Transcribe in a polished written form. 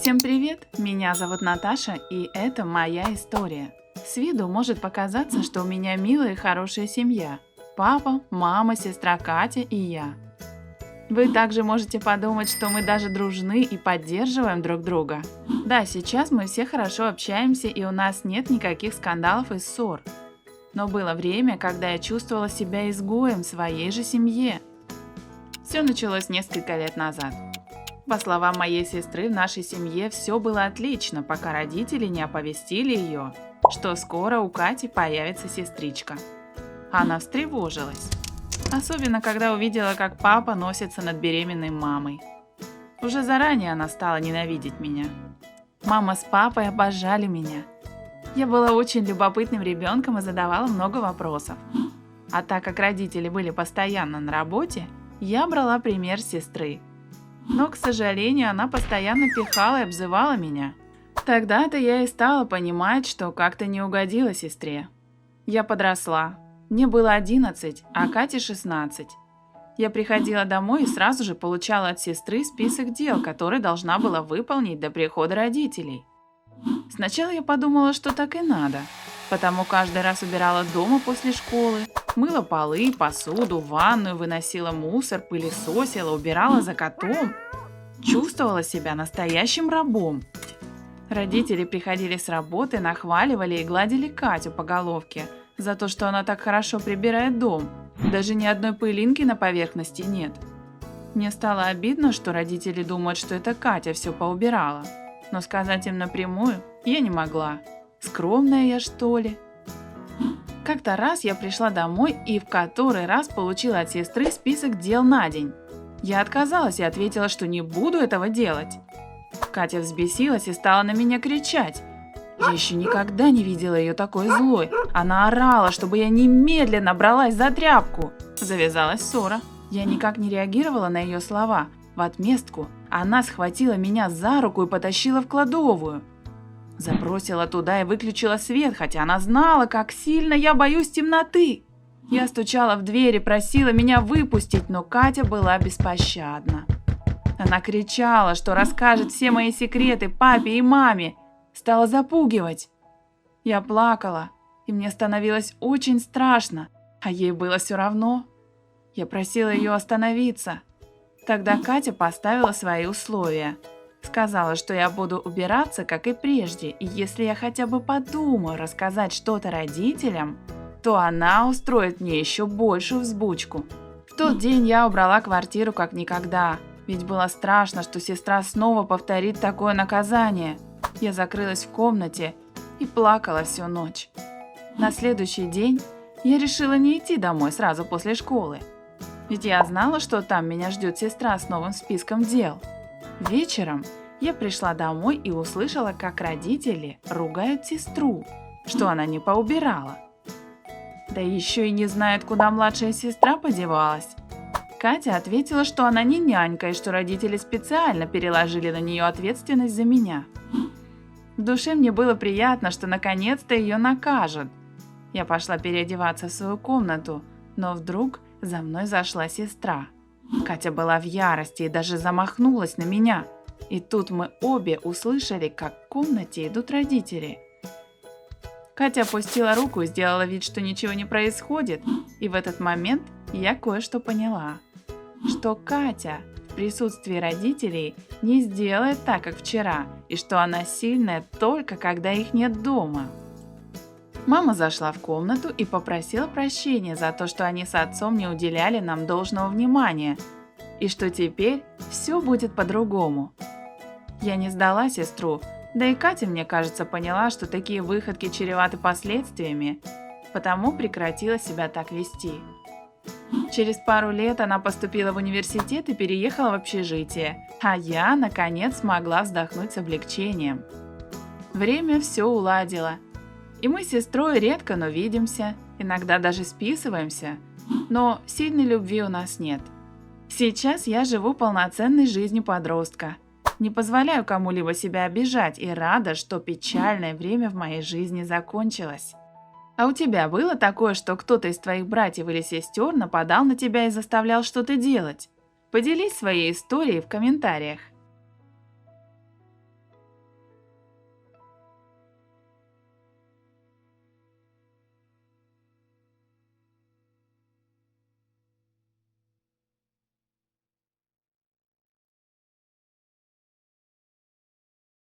Всем привет! Меня зовут Наташа, и это моя история. С виду может показаться, что у меня милая и хорошая семья. Папа, мама, сестра Катя и я. Вы также можете подумать, что мы даже дружны и поддерживаем друг друга. Да, сейчас мы все хорошо общаемся, и у нас нет никаких скандалов и ссор. Но было время, когда я чувствовала себя изгоем в своей же семье. Все началось несколько лет назад. По словам моей сестры, в нашей семье все было отлично, пока родители не оповестили ее, что скоро у Кати появится сестричка. Она встревожилась. Особенно, когда увидела, как папа носится над беременной мамой. Уже заранее она стала ненавидеть меня. Мама с папой обожали меня. Я была очень любопытным ребенком и задавала много вопросов. А так как родители были постоянно на работе, я брала пример с сестры. Но, к сожалению, она постоянно пихала и обзывала меня. Тогда-то я и стала понимать, что как-то не угодила сестре. Я подросла. Мне было 11, а Кате 16. Я приходила домой и сразу же получала от сестры список дел, которые должна была выполнить до прихода родителей. Сначала я подумала, что так и надо, потому каждый раз убирала дома после школы, мыла полы, посуду, ванную, выносила мусор, пылесосила, убирала за котом. Чувствовала себя настоящим рабом. Родители приходили с работы, нахваливали и гладили Катю по головке за то, что она так хорошо прибирает дом. Даже ни одной пылинки на поверхности нет. Мне стало обидно, что родители думают, что это Катя все поубирала. Но сказать им напрямую я не могла. Скромная я, что ли? Как-то раз я пришла домой и в который раз получила от сестры список дел на день. Я отказалась и ответила, что не буду этого делать. Катя взбесилась и стала на меня кричать. Я еще никогда не видела ее такой злой. Она орала, чтобы я немедленно бралась за тряпку. Завязалась ссора. Я никак не реагировала на ее слова. В отместку она схватила меня за руку и потащила в кладовую. Забросила туда и выключила свет, хотя она знала, как сильно я боюсь темноты. Я стучала в дверь и просила меня выпустить, но Катя была беспощадна. Она кричала, что расскажет все мои секреты папе и маме. Стала запугивать. Я плакала, и мне становилось очень страшно, а ей было все равно. Я просила ее остановиться. Тогда Катя поставила свои условия. Сказала, что я буду убираться, как и прежде, и если я хотя бы подумаю рассказать что-то родителям, то она устроит мне еще большую взбучку. В тот день я убрала квартиру как никогда, ведь было страшно, что сестра снова повторит такое наказание. Я закрылась в комнате и плакала всю ночь. На следующий день я решила не идти домой сразу после школы, ведь я знала, что там меня ждет сестра с новым списком дел. Вечером я пришла домой и услышала, как родители ругают сестру, что она не поубирала. Да еще и не знает, куда младшая сестра подевалась. Катя ответила, что она не нянька и что родители специально переложили на нее ответственность за меня. В душе мне было приятно, что наконец-то ее накажут. Я пошла переодеваться в свою комнату, но вдруг за мной зашла сестра. Катя была в ярости и даже замахнулась на меня. И тут мы обе услышали, как в комнате идут родители. Катя опустила руку и сделала вид, что ничего не происходит, и в этот момент я кое-что поняла. Что Катя в присутствии родителей не сделает так, как вчера, и что она сильная только когда их нет дома. Мама зашла в комнату и попросила прощения за то, что они с отцом не уделяли нам должного внимания, и что теперь все будет по-другому. Я не сдала сестру, да и Катя, мне кажется, поняла, что такие выходки чреваты последствиями, потому прекратила себя так вести. Через пару лет она поступила в университет и переехала в общежитие, а я, наконец, смогла вздохнуть с облегчением. Время все уладило, и мы с сестрой редко, но видимся, иногда даже списываемся, но сильной любви у нас нет. Сейчас я живу полноценной жизнью подростка. Не позволяю кому-либо себя обижать и рада, что печальное время в моей жизни закончилось. А у тебя было такое, что кто-то из твоих братьев или сестер нападал на тебя и заставлял что-то делать? Поделись своей историей в комментариях.